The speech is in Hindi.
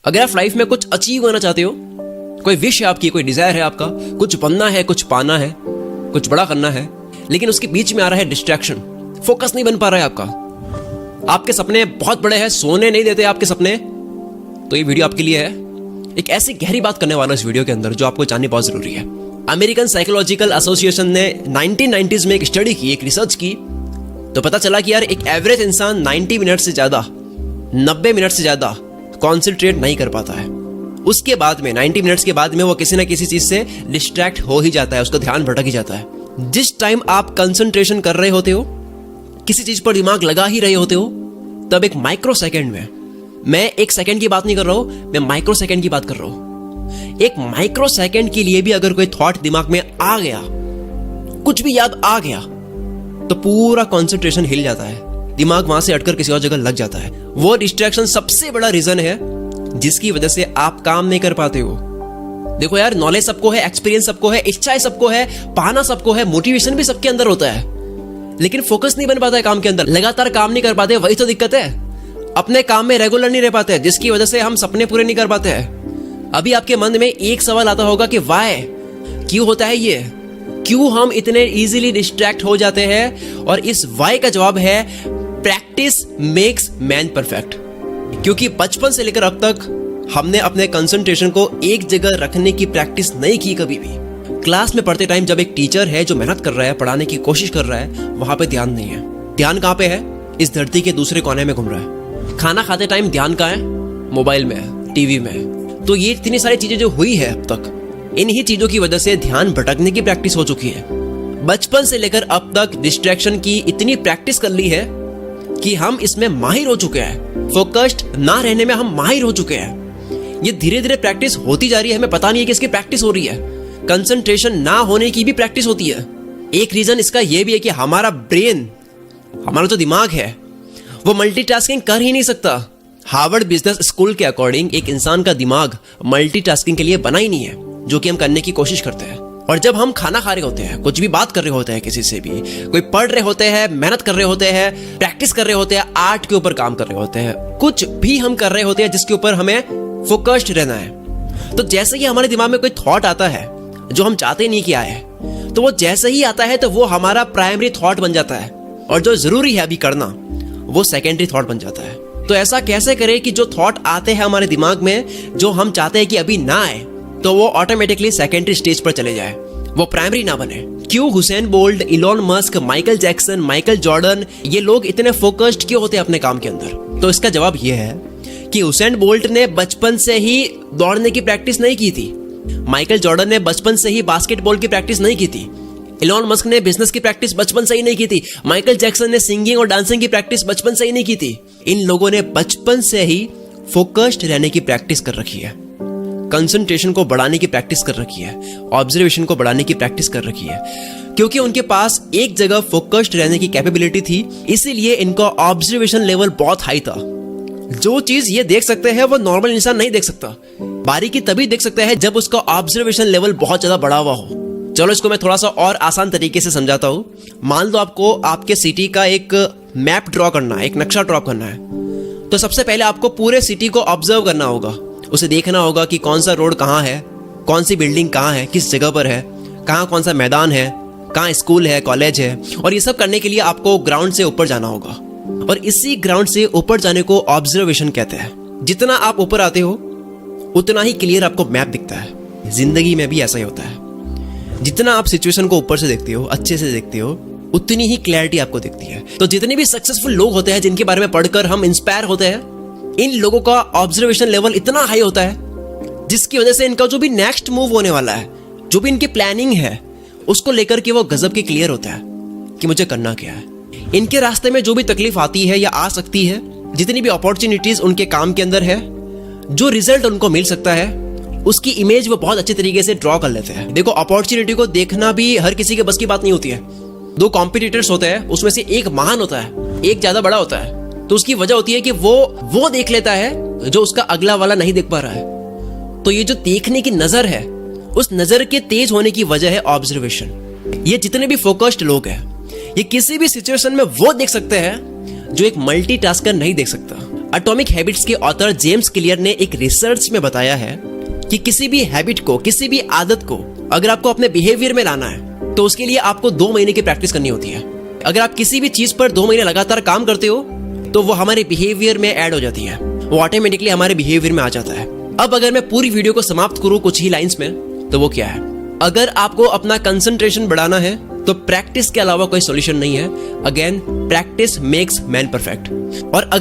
अगर आप लाइफ में कुछ अचीव करना चाहते हो, कोई विश है आपकी, कोई डिजायर है आपका, कुछ बनना है, कुछ पाना है, कुछ बड़ा करना है, लेकिन उसके बीच में आ रहा है डिस्ट्रैक्शन, फोकस नहीं बन पा रहा है आपका, आपके सपने बहुत बड़े हैं, सोने नहीं देते आपके सपने, तो ये वीडियो आपके लिए है। एक ऐसी गहरी बात करने वाला इस वीडियो के अंदर जो आपको जाननी बहुत जरूरी है। अमेरिकन साइकोलॉजिकल एसोसिएशन ने 1990s में एक स्टडी की, एक रिसर्च की, तो पता चला कि यार एक एवरेज इंसान 90 मिनट से ज्यादा, 90 मिनट से ज्यादा कॉन्सेंट्रेट नहीं कर पाता है। उसके बाद में 90 मिनट्स के बाद में वो किसी ना किसी चीज से डिस्ट्रैक्ट हो ही जाता है, उसका ध्यान भटक ही जाता है। जिस टाइम आप कंसंट्रेशन कर रहे होते हो, किसी चीज पर दिमाग लगा ही रहे होते हो, तब एक माइक्रो सेकेंड में, मैं एक सेकेंड की बात नहीं कर रहा हूं, मैं माइक्रो सेकेंड की बात कर रहा हूं। एक माइक्रो सेकेंड के लिए भी अगर कोई थॉट दिमाग में आ गया, कुछ भी याद आ गया, तो पूरा कंसंट्रेशन हिल जाता है, दिमाग वहां से हटकर किसी और जगह लग जाता है। वो डिस्ट्रैक्शन सबसे बड़ा रीजन है जिसकी वजह से आप काम नहीं कर पाते हो। देखो यार, नॉलेज सबको है, एक्सपीरियंस सबको है, इच्छाएं सबको है, पाना सबको है, मोटिवेशन भी सबके अंदर होता है, लेकिन फोकस नहीं बन पाता है काम के अंदर, लगातार काम नहीं कर पाते, वही तो दिक्कत है। अपने काम में रेगुलर नहीं रह पाते, जिसकी वजह से हम सपने पूरे नहीं कर पाते हैं। अभी आपके मन में एक सवाल आता होगा कि वाई, क्यों होता है ये, क्यों हम इतने इजीली डिस्ट्रैक्ट हो जाते हैं? और इस वाई का जवाब है प्रैक्टिस मेक्स मैन परफेक्ट। क्योंकि बचपन से लेकर अब तक हमने अपने कंसंट्रेशन को एक जगह रखने की प्रैक्टिस नहीं की कभी भी। क्लास में पढ़ते टाइम जब एक टीचर है जो मेहनत कर रहा है, पढ़ाने की कोशिश कर रहा है, वहां पे ध्यान नहीं है। ध्यान कहां पे है? इस धरती के दूसरे कोने में घूम रहा है। खाना खाते टाइम ध्यान कहां है? मोबाइल में, टीवी में। तो ये इतनी सारी चीजें जो हुई है अब तक, इन्हीं चीजों की वजह से ध्यान भटकने की प्रैक्टिस हो चुकी है। बचपन से लेकर अब तक डिस्ट्रैक्शन की इतनी प्रैक्टिस कर ली है कि हम इसमें माहिर हो चुके हैं। फोकस्ड ना रहने में हम माहिर हो चुके हैं। ये धीरे धीरे प्रैक्टिस होती जा रही है, हमें पता नहीं है कि इसकी प्रैक्टिस हो रही है। कंसंट्रेशन ना होने की भी प्रैक्टिस होती है। एक रीजन इसका यह भी है कि हमारा ब्रेन, हमारा जो दिमाग है, वो मल्टीटास्किंग कर ही नहीं सकता। हार्वर्ड बिजनेस स्कूल के अकॉर्डिंग एक इंसान का दिमाग मल्टीटास्किंग के लिए बना ही नहीं है, जो कि हम करने की कोशिश करते हैं। और जब हम खाना खा रहे होते हैं, कुछ भी बात कर रहे होते हैं किसी से भी, कोई पढ़ रहे होते हैं, मेहनत कर रहे होते हैं, प्रैक्टिस कर रहे होते हैं, आर्ट के ऊपर काम कर रहे होते हैं, कुछ भी हम कर रहे होते हैं जिसके ऊपर हमें फोकस्ड रहना है, तो जैसे ही हमारे दिमाग में कोई थॉट आता है जो हम चाहते नहीं कि आए, तो वो जैसे ही आता है तो वो हमारा प्राइमरी थॉट बन जाता है, और जो जरूरी है अभी करना वो सेकेंडरी थॉट बन जाता है। तो ऐसा कैसे करें कि जो थॉट आते हैं हमारे दिमाग में, जो हम चाहते हैं कि अभी ना आए, तो वो ऑटोमेटिकली सेकेंडरी स्टेज पर चले जाए, वो प्राइमरी ना बने। क्यों Usain Bolt, Elon Musk, Michael Jackson, Michael Jordan, ये लोग इतने फोकस्ड क्यों होते हैं अपने काम के अंदर? तो इसका जवाब ये है कि हुसैन बोल्ट ने बचपन से ही दौड़ने की प्रैक्टिस नहीं की थी, माइकल जॉर्डन ने बचपन से ही बास्केटबॉल की प्रैक्टिस नहीं की थी, इलॉन मस्क ने बिजनेस की प्रैक्टिस बचपन से ही नहीं की थी, माइकल जैक्सन ने सिंगिंग और डांसिंग की प्रैक्टिस बचपन से ही नहीं की थी। इन लोगों ने बचपन से ही फोकस्ड रहने की प्रैक्टिस कर रखी है, कंसंट्रेशन को बढ़ाने की प्रैक्टिस कर रखी है, ऑब्जर्वेशन को बढ़ाने की प्रैक्टिस कर रखी है। क्योंकि उनके पास एक जगह फोकस्ड रहने की कैपेबिलिटी थी, इसीलिए इनका ऑब्जर्वेशन लेवल बहुत हाई था। जो चीज ये देख सकते हैं वो नॉर्मल इंसान नहीं देख सकता। बारीकी तभी देख सकता है जब उसका ऑब्जर्वेशन लेवल बहुत ज्यादा बढ़ा हुआ हो। चलो इसको मैं थोड़ा सा और आसान तरीके से समझाता हूं। मान लो आपको आपके सिटी का एक मैप ड्रॉ करना है, एक नक्शा ड्रॉ करना है, तो सबसे पहले आपको पूरे सिटी को ऑब्जर्व करना होगा। उसे देखना होगा कि कौन सा रोड कहाँ है, कौन सी बिल्डिंग कहाँ है, किस जगह पर है, कहाँ कौन सा मैदान है, कहाँ स्कूल है, कॉलेज है। और ये सब करने के लिए आपको ग्राउंड से ऊपर जाना होगा, और इसी ग्राउंड से ऊपर जाने को ऑब्जर्वेशन कहते हैं। जितना आप ऊपर आते हो उतना ही क्लियर आपको मैप दिखता है। जिंदगी में भी ऐसा ही होता है, जितना आप सिचुएशन को ऊपर से देखते हो, अच्छे से देखते हो, उतनी ही क्लैरिटी आपको दिखती है। तो जितने भी सक्सेसफुल लोग होते हैं जिनके बारे में पढ़कर हम इंस्पायर होते हैं, इन लोगों का ऑब्जर्वेशन लेवल इतना हाई होता है जिसकी वजह से इनका जो भी नेक्स्ट मूव होने वाला है, जो भी इनकी प्लानिंग है, उसको लेकर के वो गजब के क्लियर होता है कि मुझे करना क्या है। इनके रास्ते में जो भी तकलीफ आती है या आ सकती है, जितनी भी अपॉर्चुनिटीज उनके काम के अंदर है, जो रिजल्ट उनको मिल सकता है, उसकी इमेज वो बहुत अच्छे तरीके से ड्रॉ कर लेते हैं। देखो, अपॉर्चुनिटी को देखना भी हर किसी के बस की बात नहीं होती है। दो कॉम्पिटिटर्स होते हैं, उसमें से एक महान होता है, एक ज्यादा बड़ा होता है, तो उसकी वजह होती है कि वो देख लेता है जो उसका अगला वाला नहीं देख पा रहा है। तो ये जो देखने की नजर है, उस नजर के तेज होने की वजह है ऑब्जर्वेशन। ये जितने भी फोकस्ड लोग हैं, ये किसी भी सिचुएशन में वो देख सकते हैं जो एक मल्टीटास्कर नहीं देख सकता। एटॉमिक हैबिट्स के ऑथर जेम्स क्लियर ने एक रिसर्च में बताया है कि किसी भी हैबिट को, किसी भी आदत को अगर आपको अपने बिहेवियर में लाना है तो उसके लिए आपको 2 महीने की प्रैक्टिस करनी होती है। अगर आप किसी भी चीज पर 2 महीने लगातार काम करते हो तो वो हमारे बिहेवियर में ऐड हो जाती है, वो ऑटोमेटिकली हमारे बिहेवियर में आ जाता है। अब अगर मैं पूरी वीडियो को समाप्त करूं कुछ ही लाइंस में, तो वो क्या है? अगर आपको अपना कंसंट्रेशन बढ़ाना है तो प्रैक्टिस के अलावा कोई सॉल्यूशन नहीं है। Again, practice makes man perfect. और अगर